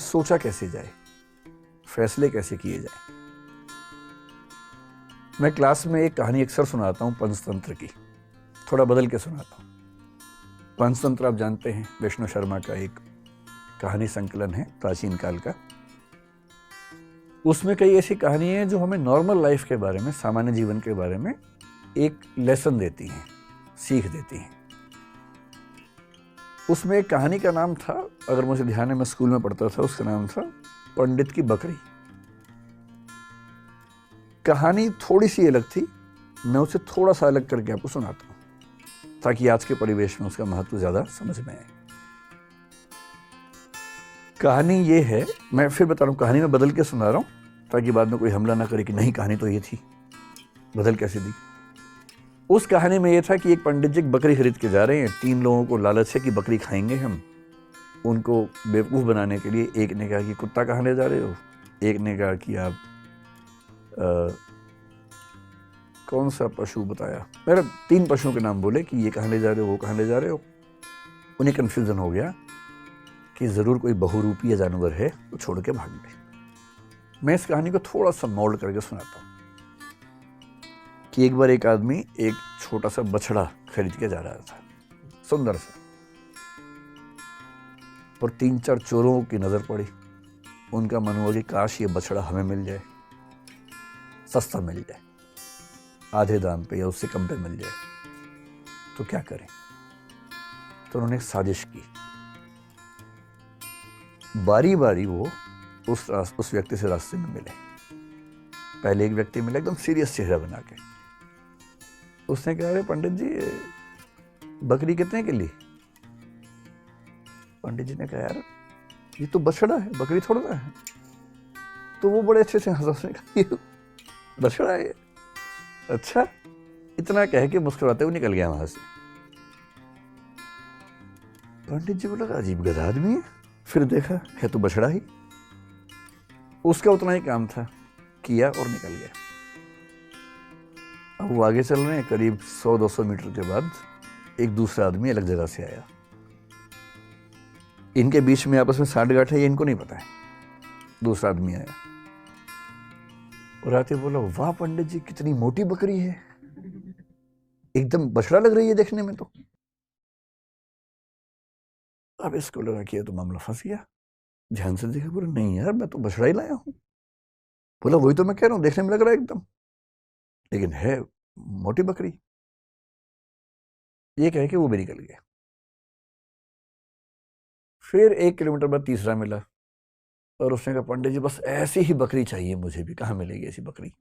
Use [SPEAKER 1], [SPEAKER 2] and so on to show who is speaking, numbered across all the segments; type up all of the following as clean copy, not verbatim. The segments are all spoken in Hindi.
[SPEAKER 1] सोचा कैसे जाए, फैसले कैसे किए जाए। मैं क्लास में एक कहानी अक्सर सुनाता हूं पंचतंत्र की, थोड़ा बदल के सुनाता हूं। पंचतंत्र आप जानते हैं, विष्णु शर्मा का एक कहानी संकलन है प्राचीन काल का। उसमें कई ऐसी कहानी है जो हमें नॉर्मल लाइफ के बारे में, सामान्य जीवन के बारे में एक लेसन देती हैं, सीख देती हैं। उसमें एक कहानी का नाम था, अगर मुझे ध्यान है, मैं स्कूल में पढ़ता था, उसका नाम था पंडित की बकरी। कहानी थोड़ी सी अलग थी, मैं उसे थोड़ा सा अलग करके आपको सुनाता हूं ताकि आज के परिवेश में उसका महत्व ज्यादा समझ में आए। कहानी ये है, मैं फिर बता रहा हूं, कहानी में बदल के सुना रहा हूं ताकि बाद में कोई हमला ना करे कि नहीं कहानी तो ये थी, बदल कैसे दी। उस कहानी में यह था कि एक पंडित जी बकरी खरीद के जा रहे हैं। 3 लोगों को लालच है कि बकरी खाएंगे हम। उनको बेवकूफ़ बनाने के लिए एक ने कहा कि कुत्ता कहाँ ले जा रहे हो, एक ने कहा कि आप कौन सा पशु बताया, मेरा 3 पशुओं के नाम बोले कि ये कहाँ ले जा रहे हो, वो कहाँ ले जा रहे हो। उन्हें कन्फ्यूज़न हो गया कि ज़रूर कोई बहुरूपी जानवर है, तो छोड़ के भाग गए। मैं इस कहानी को थोड़ा सा मोल्ड करके सुनाता हूँ कि एक बार एक आदमी एक छोटा सा बछड़ा खरीद के जा रहा था, सुंदर सा, और 3-4 चोरों की नजर पड़ी। उनका मन हुआ कि काश ये बछड़ा हमें मिल जाए, सस्ता मिल जाए, आधे दाम पे या उससे कम पे मिल जाए, तो क्या करें। तो उन्होंने एक साजिश की। बारी बारी वो उस व्यक्ति से रास्ते में मिले। पहले एक व्यक्ति मिला एकदम सीरियस चेहरा बना के। उसने कहा, अरे पंडित जी, बकरी कितने के लिए। पंडित जी ने कहा, यार ये तो बछड़ा है, बकरी थोड़ा ना है। तो वो बड़े अच्छे से हंसने का, ये बछड़ा है, अच्छा, इतना कह के मुस्कुराते हुए निकल गया वहां से। पंडित जी बोला, अजीब गधा आदमी है। फिर देखा है तो बछड़ा ही। उसका उतना ही काम था, किया और निकल गया। अब वो आगे चल रहे हैं, करीब 100-200 मीटर के बाद एक दूसरा आदमी अलग जगह से आया। इनके बीच में आपस में साठ-गांठ है, ये इनको नहीं पता है। दूसरा आदमी आया और आते बोला, वाह पंडित जी, कितनी मोटी बकरी है, एकदम बछड़ा लग रही है देखने में तो। अब इसको लगा कि ये तो मामला फंस गया। ध्यान से देखा, बोला, नहीं यार, मैं तो बछड़ा ही लाया हूं। बोला, वही तो मैं कह रहा हूं, देखने में लग रहा है एकदम, लेकिन है मोटी बकरी। ये कह के वो भी निकल गया। फिर 1 किलोमीटर बाद तीसरा मिला और उसने कहा, पंडित जी बस ऐसी ही बकरी चाहिए मुझे भी, कहाँ मिलेगी ऐसी बकरी।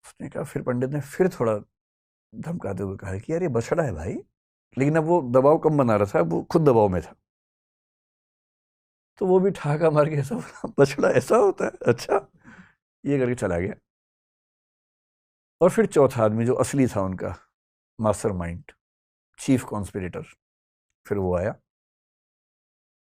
[SPEAKER 1] उसने कहा, फिर पंडित ने फिर थोड़ा धमकाते हुए कहा कि यार ये बछड़ा है भाई, लेकिन अब वो दबाव कम बना रहा था, वो खुद दबाव में था। तो वो भी ठहाका मार के ऐसा बोला, बछड़ा ऐसा होता है, अच्छा, ये करके चला गया। और फिर चौथा आदमी जो असली था उनका मास्टरमाइंड, चीफ कॉन्स्पिरेटर, फिर वो आया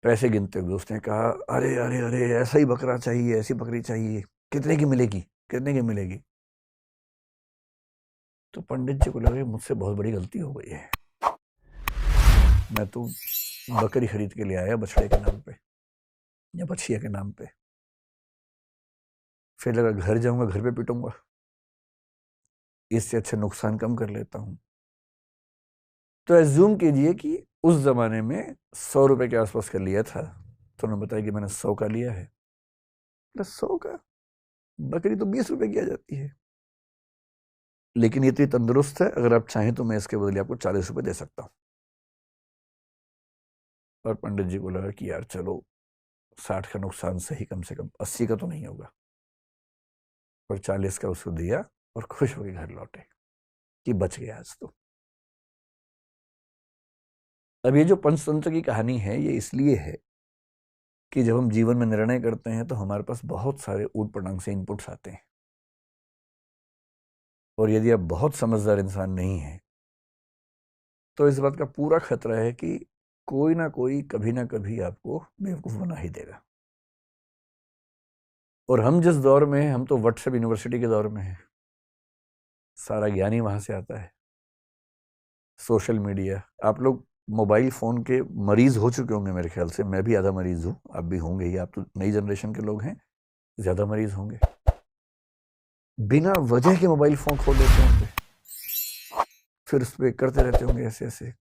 [SPEAKER 1] पैसे गिनते हुए। उसने कहा, अरे अरे अरे, ऐसा ही बकरा चाहिए, ऐसी बकरी चाहिए, कितने की मिलेगी, कितने की मिलेगी। तो पंडित जी को लगा मुझसे बहुत बड़ी गलती हो गई है, मैं तो बकरी खरीद के ले आया बछड़े के नाम पे या बछिया के नाम पे। फिर लगा घर जाऊंगा, घर पे पिटूंगा, इससे अच्छा नुकसान कम कर लेता हूं। तो एज्यूम कीजिए कि उस जमाने में 100 रुपए के आसपास का लिया था, तो उन्होंने बताया कि मैंने 100 का लिया है। 100 का, बकरी तो 20 रुपए की आ जाती है, लेकिन ये इतनी तंदुरुस्त है, अगर आप चाहें तो मैं इसके बदले आपको 40 रुपए दे सकता हूं। और पंडित जी को लगा कि यार चलो, 60 का नुकसान सही, कम से कम 80 का तो नहीं होगा। और 40 का उसको दिया और खुश होकर घर लौटे कि बच गया आज तो। अब ये जो पंचतंत्र की कहानी है, ये इसलिए है कि जब हम जीवन में निर्णय करते हैं तो हमारे पास बहुत सारे ऊट पटांग से इनपुट्स आते हैं, और यदि आप बहुत समझदार इंसान नहीं हैं तो इस बात का पूरा खतरा है कि कोई ना कोई कभी ना कभी आपको बेवकूफ़ बना ही देगा। और हम जिस दौर में हैं, हम तो व्हाट्सएप यूनिवर्सिटी के दौर में हैं, सारा ज्ञान ही वहां से आता है, सोशल मीडिया। आप लोग मोबाइल फ़ोन के मरीज़ हो चुके होंगे मेरे ख्याल से। मैं भी आधा मरीज़ हूँ, आप भी होंगे ही, आप तो नई जनरेशन के लोग हैं, ज़्यादा मरीज़ होंगे। बिना वजह के मोबाइल फ़ोन खोल लेते होंगे, फिर उस पर करते रहते होंगे ऐसे ऐसे।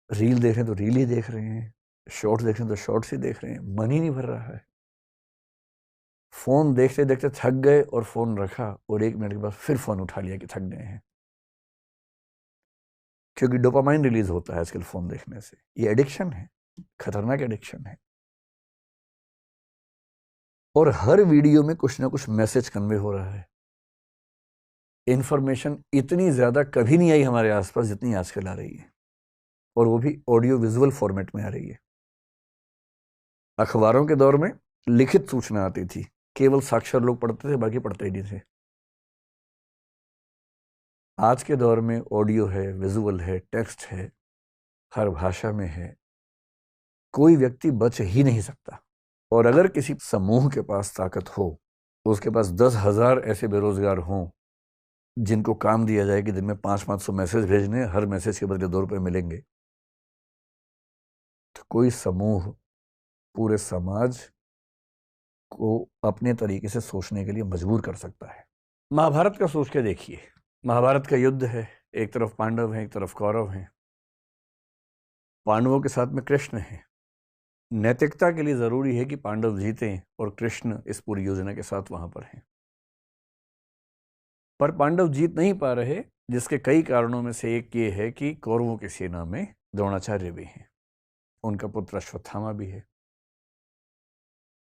[SPEAKER 1] रील देख रहे हैं तो रील ही देख रहे हैं, शॉर्ट्स देख रहे हैं तो शॉर्ट्स ही देख रहे हैं, मन ही नहीं भर रहा है। फ़ोन देखते देखते थक गए और फ़ोन रखा और 1 मिनट के बाद फिर फ़ोन उठा लिया कि थक गए हैं, क्योंकि डोपामाइन रिलीज होता है आजकल फ़ोन देखने से। ये एडिक्शन है, खतरनाक एडिक्शन है। और हर वीडियो में कुछ ना कुछ मैसेज कन्वे हो रहा है। इंफॉर्मेशन इतनी ज़्यादा कभी नहीं आई हमारे आसपास जितनी आजकल आ रही है, और वो भी ऑडियो विजुअल फॉर्मेट में आ रही है। अखबारों के दौर में लिखित सूचना आती थी, केवल साक्षर लोग पढ़ते थे, बाकी पढ़ते ही नहीं थे। आज के दौर में ऑडियो है, विजुअल है, टेक्स्ट है, हर भाषा में है, कोई व्यक्ति बच ही नहीं सकता। और अगर किसी समूह के पास ताकत हो, उसके पास 10,000 ऐसे बेरोजगार हों जिनको काम दिया जाए कि दिन में 500-500 मैसेज भेजने, हर मैसेज के बदले 2 रुपए मिलेंगे, तो कोई समूह पूरे समाज को अपने तरीके से सोचने के लिए मजबूर कर सकता है। महाभारत का सोच के देखिए, महाभारत का युद्ध है, एक तरफ पांडव हैं, एक तरफ कौरव हैं। पांडवों के साथ में कृष्ण हैं। नैतिकता के लिए जरूरी है कि पांडव जीतें और कृष्ण इस पूरी योजना के साथ वहां पर हैं। पर पांडव जीत नहीं पा रहे, जिसके कई कारणों में से एक ये है कि कौरवों की सेना में द्रोणाचार्य भी हैं, उनका पुत्र अश्वत्थामा भी है।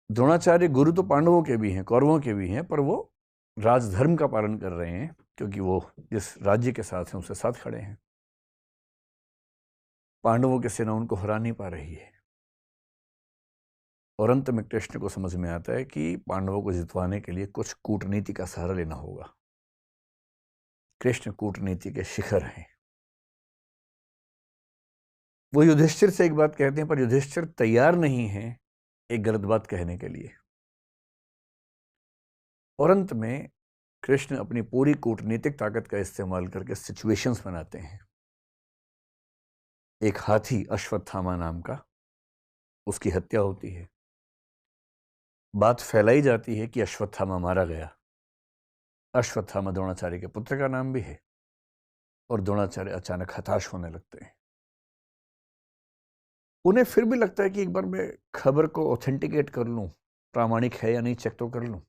[SPEAKER 1] द्रोणाचार्य गुरु तो पांडवों के भी हैं, कौरवों के भी हैं, पर वो राजधर्म का पालन कर रहे हैं, क्योंकि वो जिस राज्य के साथ हैं उसके साथ खड़े हैं। पांडवों की सेना उनको हरा नहीं पा रही है, और अंत में कृष्ण को समझ में आता है कि पांडवों को जितवाने के लिए कुछ कूटनीति का सहारा लेना होगा। कृष्ण कूटनीति के शिखर हैं। वो युधिष्ठिर से एक बात कहते हैं, पर युधिष्ठिर तैयार नहीं है एक गलत बात कहने के लिए, और अंत में कृष्ण अपनी पूरी कूटनीतिक ताकत का इस्तेमाल करके सिचुएशंस बनाते हैं। एक हाथी अश्वत्थामा नाम का, उसकी हत्या होती है। बात फैलाई जाती है कि अश्वत्थामा मारा गया। अश्वत्थामा द्रोणाचार्य के पुत्र का नाम भी है, और द्रोणाचार्य अचानक हताश होने लगते हैं। उन्हें फिर भी लगता है कि एक बार मैं खबर को ऑथेंटिकेट कर लूं, प्रामाणिक है या नहीं चेक तो कर लूं।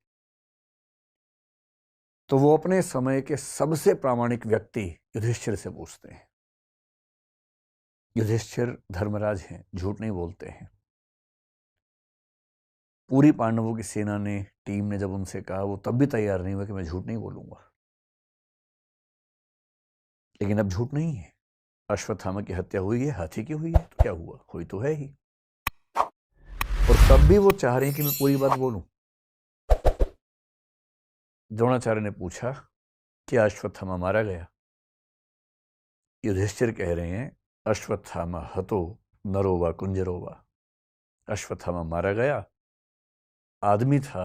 [SPEAKER 1] तो वो अपने समय के सबसे प्रामाणिक व्यक्ति युधिष्ठिर से पूछते हैं। युधिष्ठिर धर्मराज हैं, झूठ नहीं बोलते हैं। पूरी पांडवों की सेना ने, टीम ने जब उनसे कहा, वो तब भी तैयार नहीं हुआ कि मैं झूठ नहीं बोलूंगा। लेकिन अब झूठ नहीं है, अश्वत्थामा की हत्या हुई है, हाथी की हुई है, तो क्या हुआ, हुई तो है ही। और तब भी वो चाह रहे हैं कि मैं पूरी बात बोलूं। द्रोणाचार्य ने पूछा, क्या अश्वत्थामा मारा गया? युधिष्ठिर कह रहे हैं, अश्वत्थामा हतो नरो वा कुंजरो वा। अश्वत्थामा मारा गया, आदमी था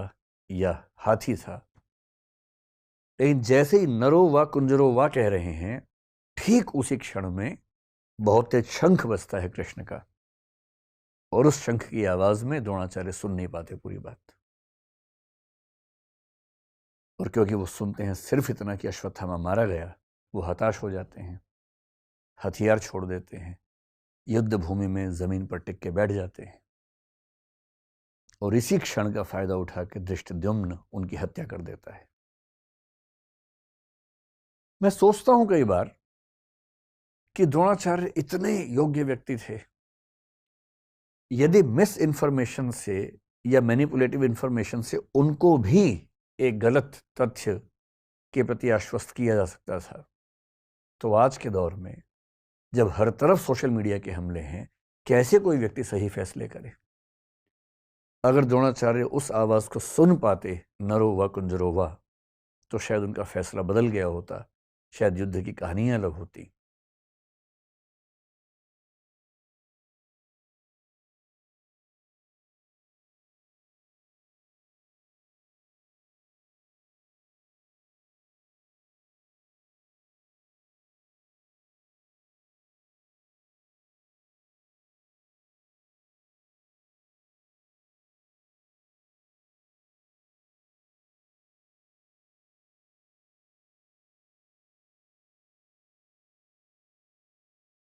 [SPEAKER 1] या हाथी था। लेकिन जैसे ही नरो वा कुंजरो वा कह रहे हैं, ठीक उसी क्षण में बहुत तेज शंख बजता है कृष्ण का, और उस शंख की आवाज में द्रोणाचार्य सुन नहीं पाते पूरी बात। और क्योंकि वो सुनते हैं सिर्फ इतना कि अश्वत्थामा मारा गया, वो हताश हो जाते हैं, हथियार छोड़ देते हैं, युद्ध भूमि में जमीन पर टिक के बैठ जाते हैं, और इसी क्षण का फायदा उठाकर धृष्टद्युम्न उनकी हत्या कर देता है। मैं सोचता हूं कई बार कि द्रोणाचार्य इतने योग्य व्यक्ति थे, यदि मिस इन्फॉर्मेशन से या मैनिपुलेटिव इंफॉर्मेशन से उनको भी एक गलत तथ्य के प्रति आश्वस्त किया जा सकता था, तो आज के दौर में जब हर तरफ सोशल मीडिया के हमले हैं, कैसे कोई व्यक्ति सही फैसले करे? अगर द्रोणाचार्य उस आवाज को सुन पाते, नरो वा कुंजरो वा, तो शायद उनका फैसला बदल गया होता, शायद युद्ध की कहानियां अलग होती।